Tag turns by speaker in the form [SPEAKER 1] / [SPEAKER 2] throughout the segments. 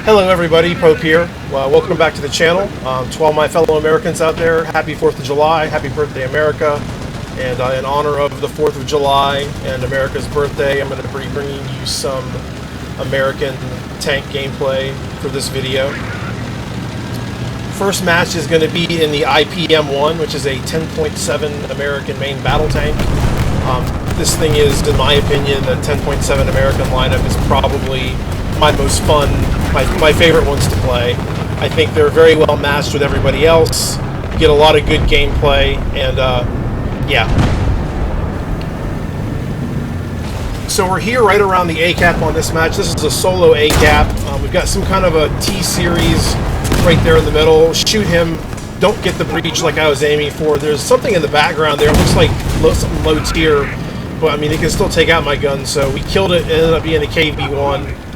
[SPEAKER 1] Hello everybody, Pope here. Welcome back to the channel. To all my fellow Americans out there, happy 4th of July, happy birthday America. And in honor of the 4th of July and America's birthday, I'm going to be bringing you some American tank gameplay for this video. First match is going to be in the IPM1, which is a 10.7 American main battle tank. This thing is, in my opinion, the 10.7 American lineup is probably my most fun, my favorite ones to play. I think they're very well matched with everybody else. You get a lot of good gameplay, and yeah. So we're here right around the A-cap on this match. This is a solo A-cap. We've got some kind of a T-series right there in the middle. Shoot him. Don't get the breach like I was aiming for. There's something in the background there. It looks like something low tier, but I mean, it can still take out my gun. So we killed it. It ended up being a KV-1.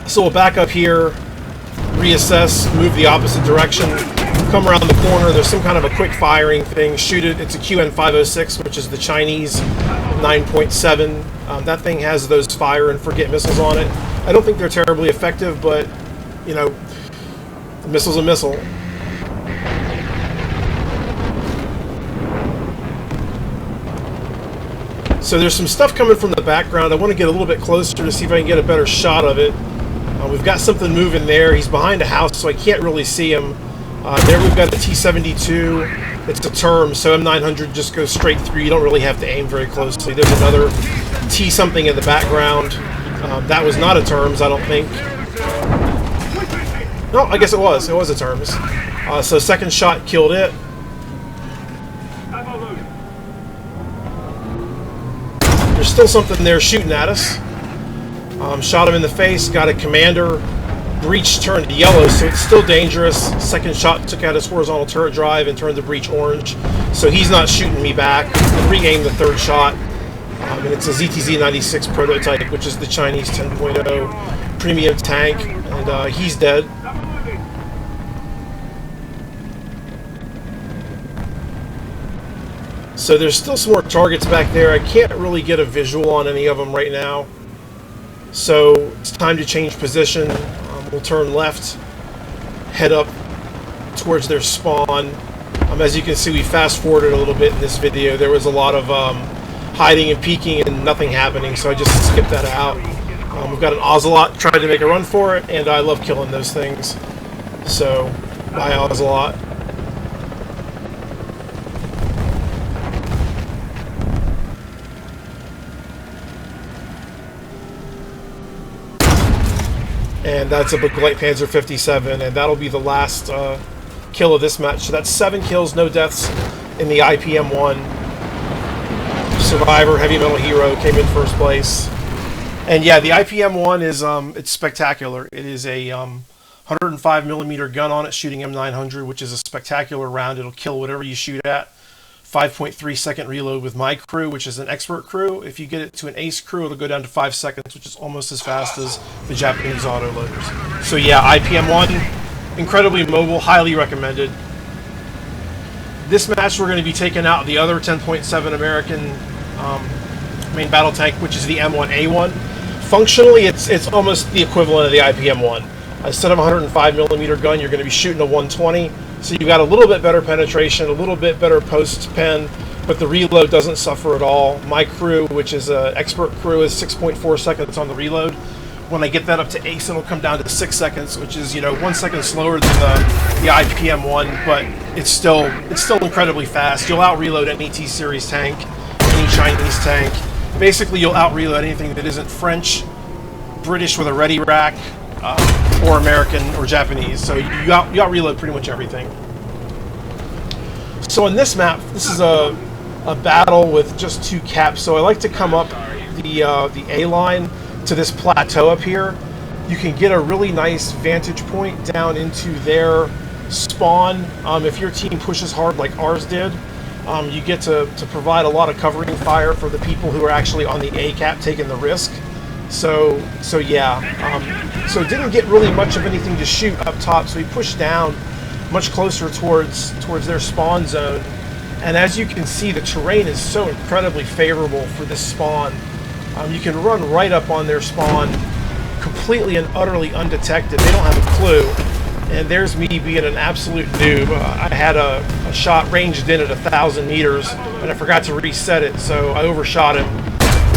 [SPEAKER 1] So we'll back up here, reassess, move the opposite direction, come around the corner. There's some kind of a quick firing thing. Shoot it. It's a QN506, which is the Chinese 9.7. That thing has those fire and forget missiles on it. I don't think they're terribly effective, but, you know, the missile's a missile. So there's some stuff coming from the background. I want to get a little bit closer to see if I can get a better shot of it. We've got something moving there. He's behind a house, so I can't really see him. There we've got a T-72. It's a term, so M900 just goes straight through. You don't really have to aim very closely. There's another T-something in the background. That was not a terms, I don't think. No, I guess it was. It was a terms. So second shot killed it. There's still something there shooting at us. Shot him in the face, got a commander, breach turned yellow, so it's still dangerous. Second shot took out his horizontal turret drive and turned the breach orange, so he's not shooting me back. I re-aimed the third shot, and it's a ZTZ-96 prototype, which is the Chinese 10.0 premium tank, and he's dead. So there's still some more targets back there. I can't really get a visual on any of them right now. So it's time to change position. We'll turn left, head up towards their spawn. As you can see, we fast forwarded a little bit in this video. There was a lot of hiding and peeking and nothing happening, so I just skipped that out. We've got an Ocelot trying to make a run for it, and I love killing those things. So, bye Ocelot. And that's a Light Panzer 57, and that'll be the last kill of this match. So that's 7 kills, no deaths in the IPM1. Survivor, Heavy Metal Hero came in first place. And yeah, the IPM1 is it's spectacular. It is a 105mm gun on it, shooting M900, which is a spectacular round. It'll kill whatever you shoot at. 5.3 second reload with my crew, which is an expert crew. If you get it to an ace crew, it'll go down to 5 seconds, which is almost as fast as the Japanese autoloaders. So yeah, IPM1, incredibly mobile, highly recommended. This match we're going to be taking out the other 10.7 American main battle tank, which is the M1A1. Functionally, it's almost the equivalent of the IPM1. Instead of a 105mm gun, you're going to be shooting a 120. So you've got a little bit better penetration, a little bit better post-pen, but the reload doesn't suffer at all. My crew, which is an expert crew, is 6.4 seconds on the reload. When I get that up to ace, it'll come down to 6 seconds, which is, you know, 1 second slower than the IPM1, but it's still incredibly fast. You'll out-reload any T-series tank, any Chinese tank. Basically, you'll out-reload anything that isn't French, British with a ready rack, or American or Japanese, so you out-reload pretty much everything. So in this map, this is a battle with just 2 caps, so I like to come up the A line to this plateau up here. You can get a really nice vantage point down into their spawn. If your team pushes hard like ours did, you get to provide a lot of covering fire for the people who are actually on the A cap taking the risk. So yeah, so didn't get really much of anything to shoot up top, so we pushed down much closer towards their spawn zone. And as you can see, the terrain is so incredibly favorable for this spawn. You can run right up on their spawn completely and utterly undetected. They don't have a clue. And there's me being an absolute noob. I had a shot ranged in at 1,000 meters, and I forgot to reset it, so I overshot him.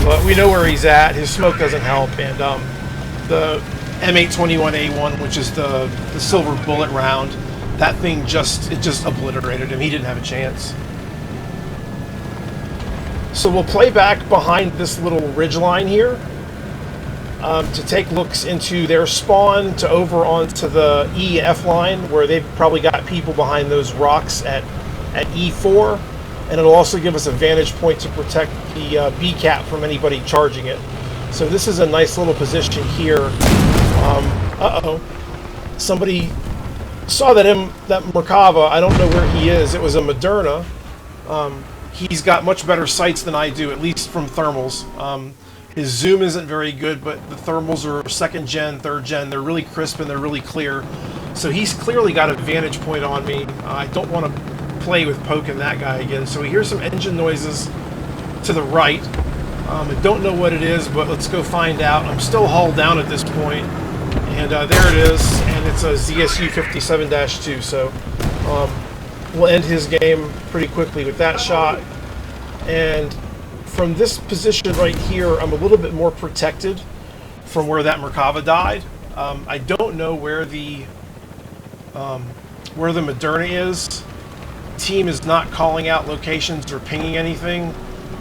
[SPEAKER 1] But we know where he's at. His smoke doesn't help, and the M1A1, which is the silver bullet round, that thing just obliterated him. He didn't have a chance. So we'll play back behind this little ridge line here to take looks into their spawn, to over onto the EF line where they've probably got people behind those rocks at E4, and it'll also give us a vantage point to protect the B cap from anybody charging it. So this is a nice little position here. Somebody saw that Merkava. I don't know where he is. It was a Moderna. He's got much better sights than I do, at least from thermals. His zoom isn't very good, but the thermals are 2nd gen, 3rd gen. They're really crisp and they're really clear. So he's clearly got a vantage point on me. I don't want to play with poking that guy again. So we hear some engine noises to the right. I don't know what it is, but let's go find out. I'm still hull down at this point. And there it is, and it's a ZSU 57-2. So we'll end his game pretty quickly with that shot. And from this position right here, I'm a little bit more protected from where that Merkava died. I don't know where the Moderna is. Team is not calling out locations or pinging anything.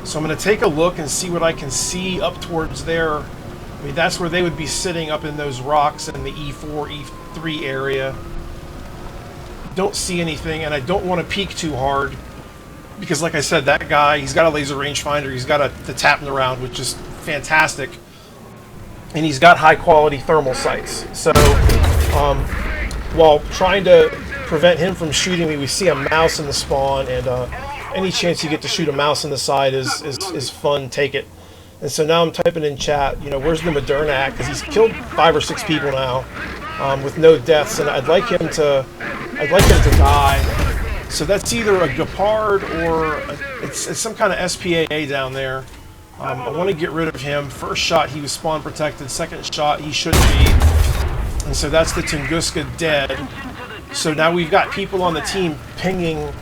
[SPEAKER 1] So I'm going to take a look and see what I can see up towards there. I mean, that's where they would be sitting, up in those rocks in the E4, E3 area. Don't see anything, and I don't want to peek too hard because, like I said, that guy, he's got a laser rangefinder, he's got the tapping around, which is fantastic, and he's got high-quality thermal sights. So while trying to prevent him from shooting me, we see a mouse in the spawn, and any chance you get to shoot a mouse in the side is fun. Take it. And so now I'm typing in chat, you know, where's the Moderna at? Because he's killed 5 or 6 people now with no deaths, and I'd like him to die. So that's either a Gepard or it's some kind of SPAA down there. I want to get rid of him. First shot, he was spawn protected. Second shot, he shouldn't be. And so that's the Tunguska dead. So now we've got people on the team pinging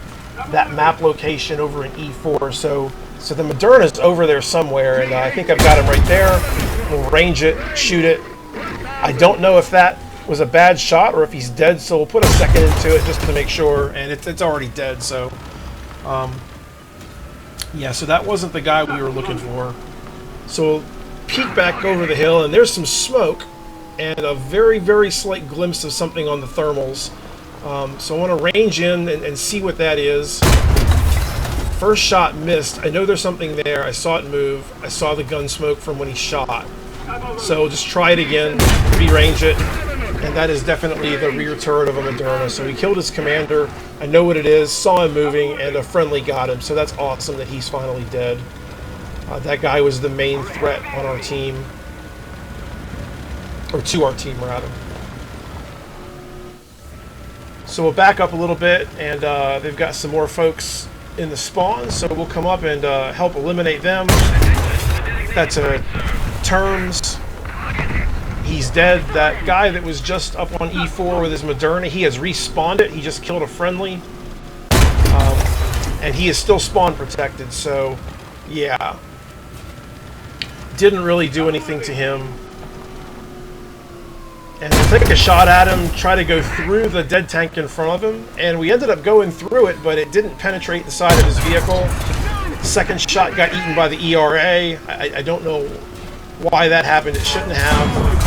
[SPEAKER 1] that map location over in E4. So the Moderna's over there somewhere, and I think I've got him right there. We'll range it, shoot it. I don't know if that was a bad shot or if he's dead, so we'll put a second into it just to make sure, and it's already dead. So yeah, so that wasn't the guy we were looking for. So we'll peek back over the hill, and there's some smoke and a very, very slight glimpse of something on the thermals. So I want to range in and see what that is. First shot missed. I know there's something there. I saw it move. I saw the gun smoke from when he shot. So just try it again, re-range it, and that is definitely the rear turret of a Moderna. So he killed his commander. I know what it is, saw him moving, and a friendly got him. So that's awesome that he's finally dead. That guy was the main threat on our team, or to our team rather. So we'll back up a little bit, and they've got some more folks in the spawn, so we'll come up and help eliminate them. That's Terms. He's dead. That guy that was just up on E4 with his Moderna, he has respawned it. He just killed a friendly. And he is still spawn protected, so yeah. Didn't really do anything to him. And we'll take a shot at him, try to go through the dead tank in front of him, and we ended up going through it, but it didn't penetrate the side of his vehicle. Second shot got eaten by the ERA. I don't know why that happened. It shouldn't have.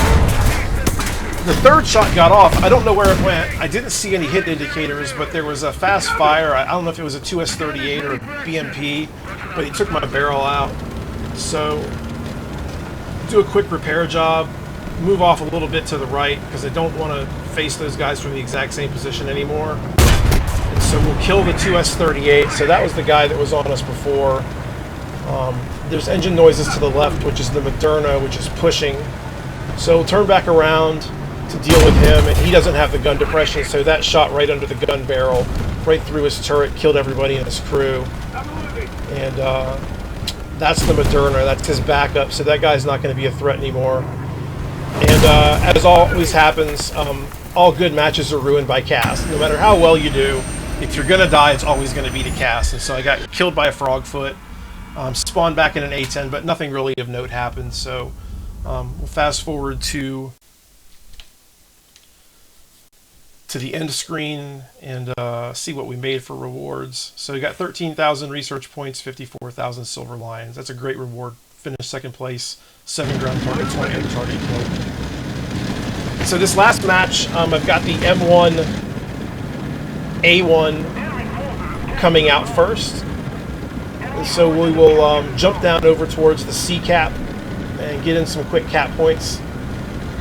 [SPEAKER 1] The third shot got off. I don't know where it went. I didn't see any hit indicators, but there was a fast fire. I don't know if it was a 2S38 or a BMP, but he took my barrel out. So, do a quick repair job. Move off a little bit to the right because I don't want to face those guys from the exact same position anymore. And so we'll kill the 2S38. So that was the guy that was on us before. There's engine noises to the left, which is the Moderna, which is pushing. So we'll turn back around to deal with him, and he doesn't have the gun depression, so that shot right under the gun barrel, right through his turret, killed everybody in his crew. And that's the Moderna. That's his backup, so that guy's not going to be a threat anymore. And as always happens, all good matches are ruined by cast. No matter how well you do, if you're gonna die, it's always gonna be to cast. And so I got killed by a frogfoot, spawned back in an A10, but nothing really of note happened. So we'll fast forward to the end screen and see what we made for rewards. So we got 13,000 research points, 54,000 silver lions. That's a great reward. Finished second place, 7 ground target, 20 other target killed. So this last match, I've got the M1A1 coming out first. And so we will jump down over towards the C cap and get in some quick cap points.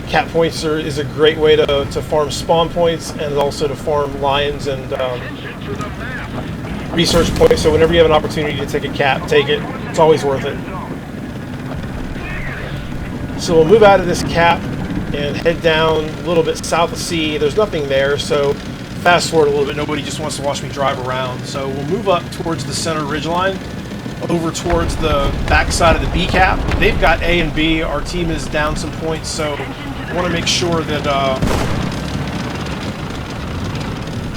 [SPEAKER 1] Cap points is a great way to farm spawn points and also to farm lions and research points. So whenever you have an opportunity to take a cap, take it. It's always worth it. So we'll move out of this cap and head down a little bit south of C. There's nothing there, so fast forward a little bit. Nobody just wants to watch me drive around. So we'll move up towards the center ridgeline, over towards the back side of the B cap. They've got A and B. Our team is down some points, so I want to make sure that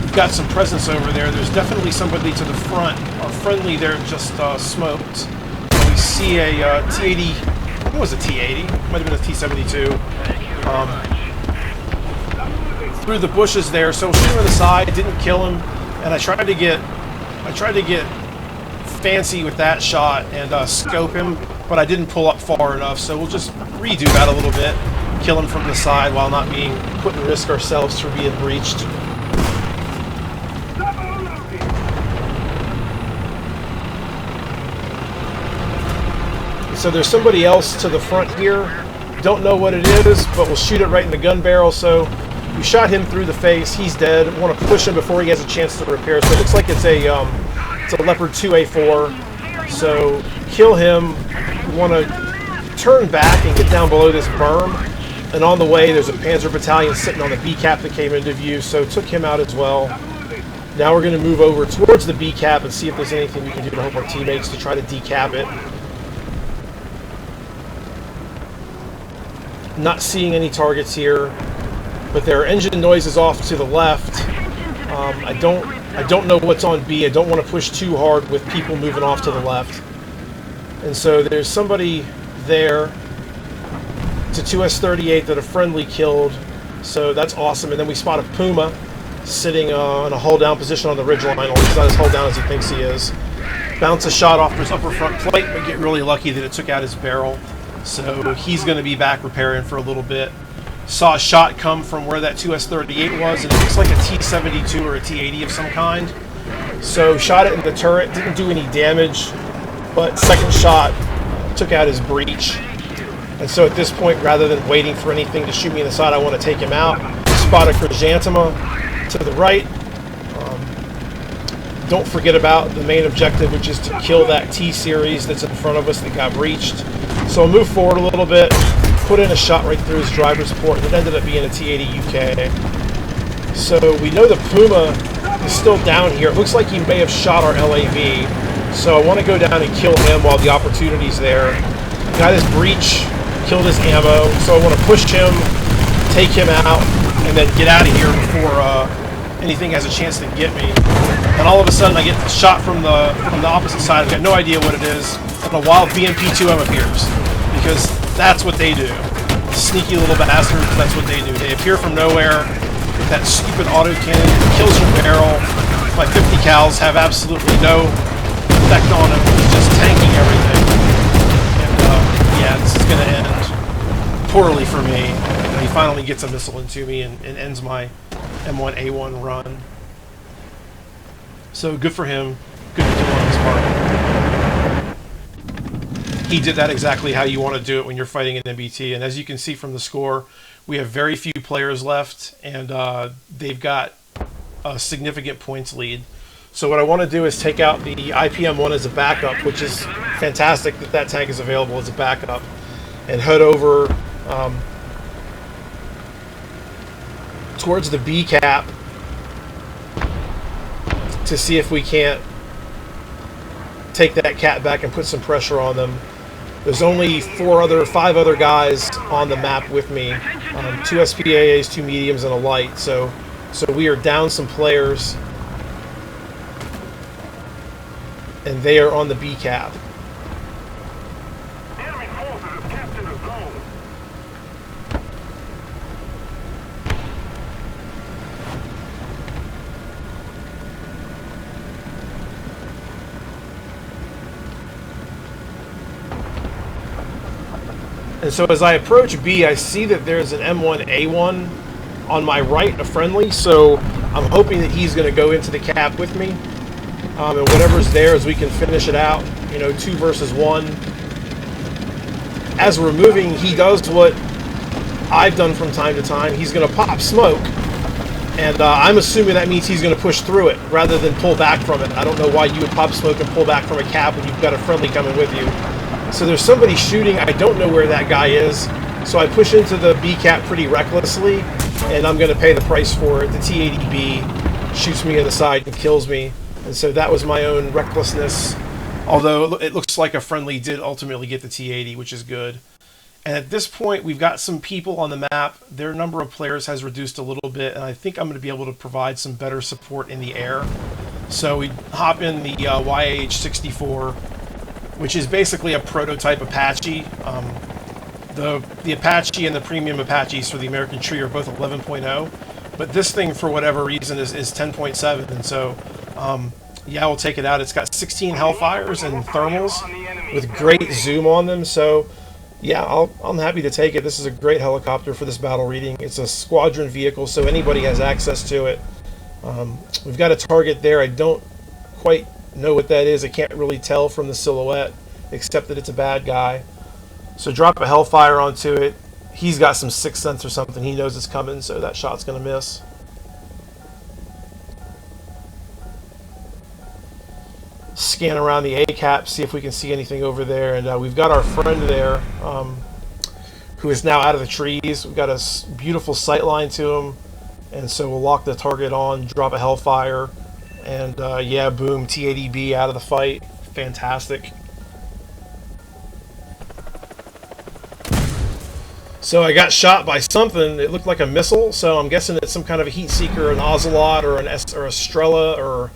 [SPEAKER 1] we've got some presence over there. There's definitely somebody to the front. Our friendly there just smoked. We see a T80. What was a T80? Might have been a T72. Through the bushes there, so shoot him on the side, didn't kill him, and I tried to get fancy with that shot and scope him, but I didn't pull up far enough. So we'll just redo that a little bit, kill him from the side while not being put in risk ourselves for being breached. So there's somebody else to the front here. Don't know what it is, but we'll shoot it right in the gun barrel. So we shot him through the face. He's dead. We want to push him before he has a chance to repair. So it looks like it's a Leopard 2A4. So kill him. We want to turn back and get down below this berm. And on the way, there's a Panzer battalion sitting on the B cap that came into view. So took him out as well. Now we're going to move over towards the B cap and see if there's anything we can do to help our teammates to try to decap it. Not seeing any targets here, but there are engine noises off to the left. I don't know what's on B. I don't want to push too hard with people moving off to the left. And so there's somebody there. It's a 2S38 that a friendly killed. So that's awesome. And then we spot a Puma sitting in a hull down position on the ridgeline. Or he's not as hull down as he thinks he is. Bounce a shot off his upper front plate, but get really lucky that it took out his barrel. So he's going to be back repairing for a little bit. Saw a shot come from where that 2S38 was, and it looks like a T72 or a T80 of some kind. So shot it in the turret, didn't do any damage, but second shot took out his breech. And so at this point, rather than waiting for anything to shoot me in the side, I want to take him out. Spot a Chrysanthema to the right. Don't forget about the main objective, which is to kill that T-Series that's in front of us that got breached. So I'll move forward a little bit, put in a shot right through his driver's port, and it ended up being a T80 UK. So we know the Puma is still down here. It looks like he may have shot our LAV. So I want to go down and kill him while the opportunity's there. Got his breach, killed his ammo, so I want to push him, take him out, and then get out of here before anything has a chance to get me. And all of a sudden I get shot from the opposite side. I've got no idea what it is. And a wild BMP-2M appears, because that's what they do. Sneaky little bastards, that's what they do. They appear from nowhere with that stupid auto cannon that kills your barrel. My 50 cals have absolutely no effect on him. He's just tanking everything. And yeah, this is going to end poorly for me. And he finally gets a missile into me and ends my M1A1 run. So good for him. Good to do on his part. He did that exactly how you want to do it when you're fighting an MBT. And as you can see from the score, we have very few players left, and they've got a significant points lead. So what I want to do is take out the IPM1 as a backup, which is fantastic that that tank is available as a backup, and head over towards the B cap to see if we can't take that cap back and put some pressure on them. There's only 5 other guys on the map with me. Two SPAAs, two mediums, and a light. So we are down some players, and they are on the B cap. And so as I approach B, I see that there's an M1A1 on my right, a friendly, so I'm hoping that he's going to go into the cap with me. And whatever's there, as we can finish it out, you know, 2 versus 1. As we're moving, he does what I've done from time to time. He's going to pop smoke, and I'm assuming that means he's going to push through it rather than pull back from it. I don't know why you would pop smoke and pull back from a cap when you've got a friendly coming with you. So there's somebody shooting. I don't know where that guy is. So I push into the B cap pretty recklessly, and I'm going to pay the price for it. The T-80B shoots me in the side and kills me. And so that was my own recklessness. Although it looks like a friendly did ultimately get the T-80, which is good. And at this point, we've got some people on the map. Their number of players has reduced a little bit, and I think I'm going to be able to provide some better support in the air. So we hop in the YAH-64, which is basically a prototype Apache. The Apache and the premium Apaches for the American Tree are both 11.0, but this thing, for whatever reason, is 10.7, and so, yeah, we'll take it out. It's got 16 Hellfires and thermals with great zoom on them, so, yeah, I'm happy to take it. This is a great helicopter for this battle reading. It's a squadron vehicle, so anybody has access to it. We've got a target there. I don't quite know what that is. I can't really tell from the silhouette, except that it's a bad guy. So drop a Hellfire onto it. He's got some sixth sense or something. He knows it's coming, so that shot's going to miss. Scan around the A-cap, see if we can see anything over there. And we've got our friend there, who is now out of the trees. We've got a beautiful sight line to him, and so we'll lock the target on, drop a Hellfire. And yeah, boom, T-80B out of the fight. Fantastic. So I got shot by something. It looked like a missile, so I'm guessing it's some kind of a heat seeker, an Ocelot, or a Strela, or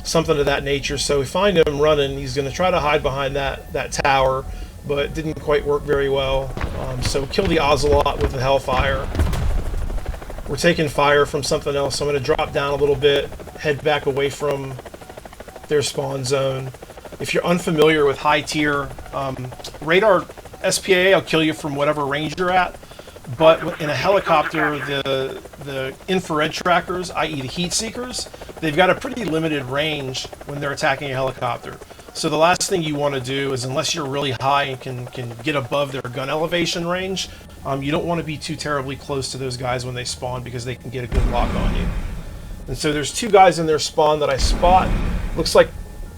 [SPEAKER 1] something of that nature. So we find him running. He's going to try to hide behind that tower, but it didn't quite work very well. So kill the Ocelot with the Hellfire. We're taking fire from something else, so I'm going to drop down a little bit, head back away from their spawn zone. If you're unfamiliar with high tier radar SPA, I'll kill you from whatever range you're at, but in a helicopter, the infrared trackers, i.e. the heat seekers, they've got a pretty limited range when they're attacking a helicopter. So the last thing you want to do is, unless you're really high and can get above their gun elevation range, you don't want to be too terribly close to those guys when they spawn, because they can get a good lock on you. And so there's two guys in their spawn that I spot. Looks like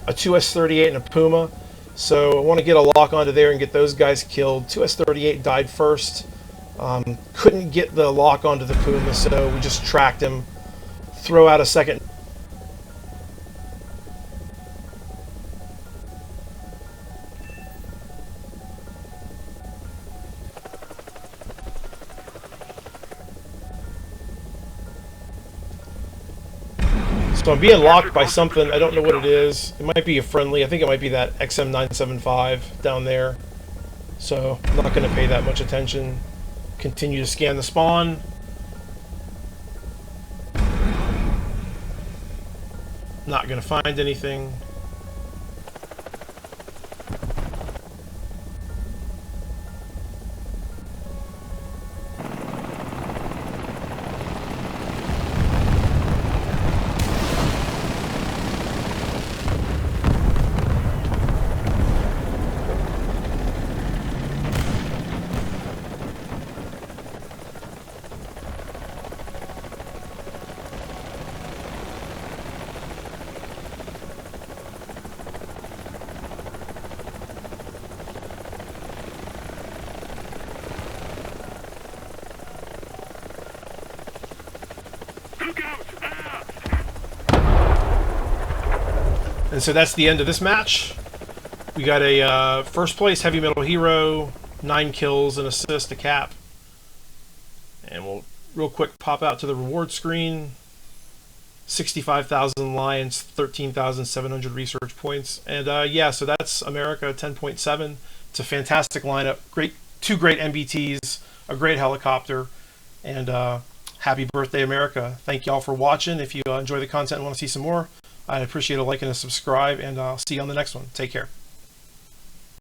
[SPEAKER 1] a 2S38 and a Puma. So I want to get a lock onto there and get those guys killed. 2S38 died first. Couldn't get the lock onto the Puma, so we just tracked him. Throw out a second. So I'm being locked by something. I don't know what it is. It might be a friendly. I think it might be that XM975 down there. So I'm not going to pay that much attention. Continue to scan the spawn. Not going to find anything. And so that's the end of this match. We got a first place heavy metal hero, 9 kills, an assist, a cap. And we'll real quick pop out to the reward screen. 65,000 lions, 13,700 research points. And yeah, so that's America 10.7. It's a fantastic lineup. Two great MBTs, a great helicopter, and happy birthday, America. Thank you all for watching. If you enjoy the content and want to see some more, I'd appreciate a like and a subscribe, and I'll see you on the next one. Take care.